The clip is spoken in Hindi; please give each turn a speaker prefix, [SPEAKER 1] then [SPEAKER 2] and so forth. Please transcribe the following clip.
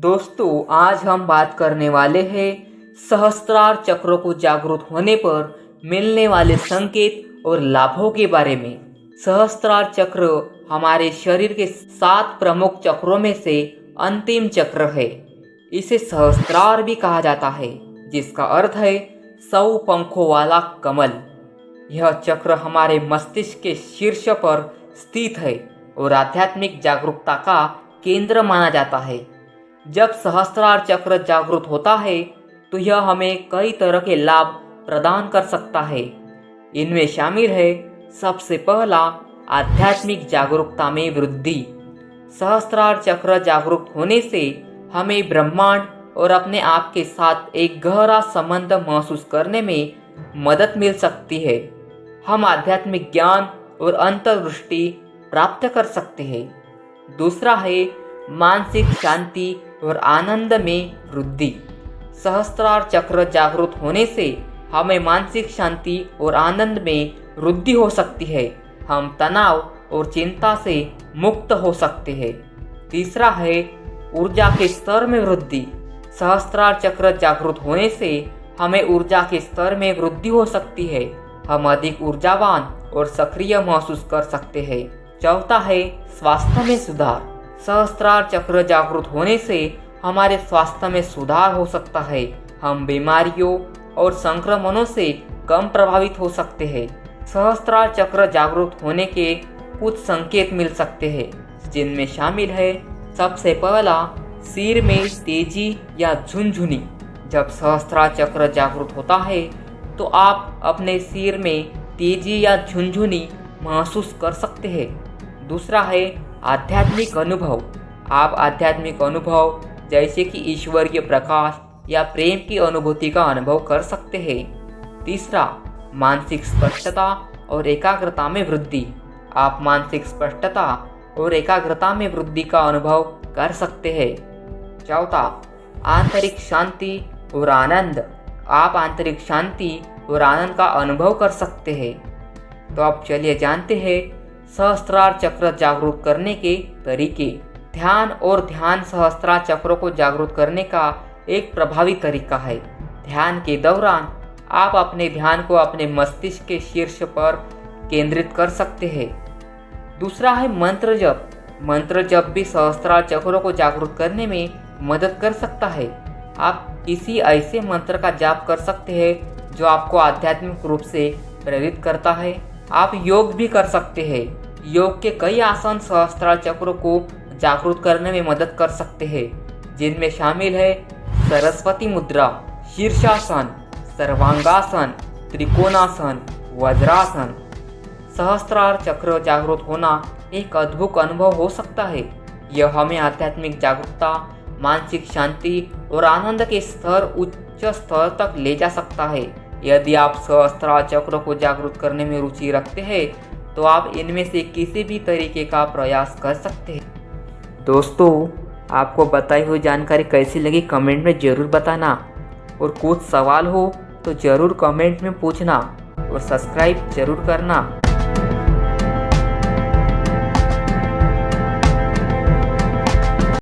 [SPEAKER 1] दोस्तों, आज हम बात करने वाले हैं सहस्त्रार चक्रों को जागरूक होने पर मिलने वाले संकेत और लाभों के बारे में। सहस्त्रार चक्र हमारे शरीर के 7 प्रमुख चक्रों में से अंतिम चक्र है। इसे सहस्त्रार भी कहा जाता है, जिसका अर्थ है 100 पंखों वाला कमल। यह चक्र हमारे मस्तिष्क के शीर्ष पर स्थित है और आध्यात्मिक जागरूकता का केंद्र माना जाता है। जब सहस्त्रार चक्र जागृत होता है तो यह हमें कई तरह के लाभ प्रदान कर सकता है। इनमें शामिल है सबसे पहला, आध्यात्मिक जागरूकता में वृद्धि। सहस्त्रार चक्र जागरूक होने से हमें ब्रह्मांड और अपने आप के साथ एक गहरा संबंध महसूस करने में मदद मिल सकती है। हम आध्यात्मिक ज्ञान और अंतर्दृष्टि प्राप्त कर सकते हैं। दूसरा है मानसिक शांति और आनंद में वृद्धि। सहस्त्रार चक्र जागृत होने से हमें मानसिक शांति और आनंद में वृद्धि हो सकती है। हम तनाव और चिंता से मुक्त हो सकते हैं। तीसरा है ऊर्जा के स्तर में वृद्धि। सहस्त्रार चक्र जागृत होने से हमें ऊर्जा के स्तर में वृद्धि हो सकती है। हम अधिक ऊर्जावान और सक्रिय महसूस कर सकते हैं। चौथा है स्वास्थ्य में सुधार। सहस्त्रार चक्र जागृत होने से हमारे स्वास्थ्य में सुधार हो सकता है। हम बीमारियों और संक्रमणों से कम प्रभावित हो सकते हैं। सहस्त्रार चक्र जागृत होने के कुछ संकेत मिल सकते हैं, जिनमें शामिल है सबसे पहला, सिर में तेजी या झुनझुनी। जब सहस्त्रार चक्र जागृत होता है तो आप अपने सिर में तेजी या झुनझुनी महसूस कर सकते हैं। दूसरा है आध्यात्मिक अनुभव। आप आध्यात्मिक अनुभव जैसे कि ईश्वरीय प्रकाश या प्रेम की अनुभूति का अनुभव कर सकते हैं। तीसरा, मानसिक स्पष्टता और एकाग्रता में वृद्धि। आप मानसिक स्पष्टता और एकाग्रता में वृद्धि का अनुभव कर सकते हैं। चौथा, आंतरिक शांति और आनंद। आप आंतरिक शांति और आनंद का अनुभव कर सकते हैं। तो अब चलिए जानते हैं सहस्त्रार चक्र जागरूक करने के तरीके। ध्यान और ध्यान सहस्त्रार चक्रों को जागरूक करने का एक प्रभावी तरीका है। ध्यान के दौरान आप अपने ध्यान को अपने मस्तिष्क के शीर्ष पर केंद्रित कर सकते हैं। दूसरा है मंत्र जप। मंत्र जप भी सहस्त्रार चक्रों को जागरूक करने में मदद कर सकता है। आप किसी ऐसे मंत्र का जाप कर सकते हैं जो आपको आध्यात्मिक रूप से प्रेरित करता है। आप योग भी कर सकते हैं। योग के कई आसन सहस्त्रार चक्रों को जागरूक करने में मदद कर सकते हैं, जिनमें शामिल है सरस्वती मुद्रा, शीर्षासन, सर्वांगासन, त्रिकोणासन, वज्रासन। सहस्त्रार चक्र जागरूक होना एक अद्भुत अनुभव हो सकता है। यह हमें आध्यात्मिक जागरूकता, मानसिक शांति और आनंद के स्तर उच्च स्तर तक ले जा सकता है। यदि आप सहस्त्रार चक्र को जागरूक करने में रुचि रखते हैं तो आप इनमें से किसी भी तरीके का प्रयास कर सकते हैं। दोस्तों, आपको बताई हुई जानकारी कैसी लगी कमेंट में ज़रूर बताना, और कुछ सवाल हो तो ज़रूर कमेंट में पूछना, और सब्सक्राइब ज़रूर करना।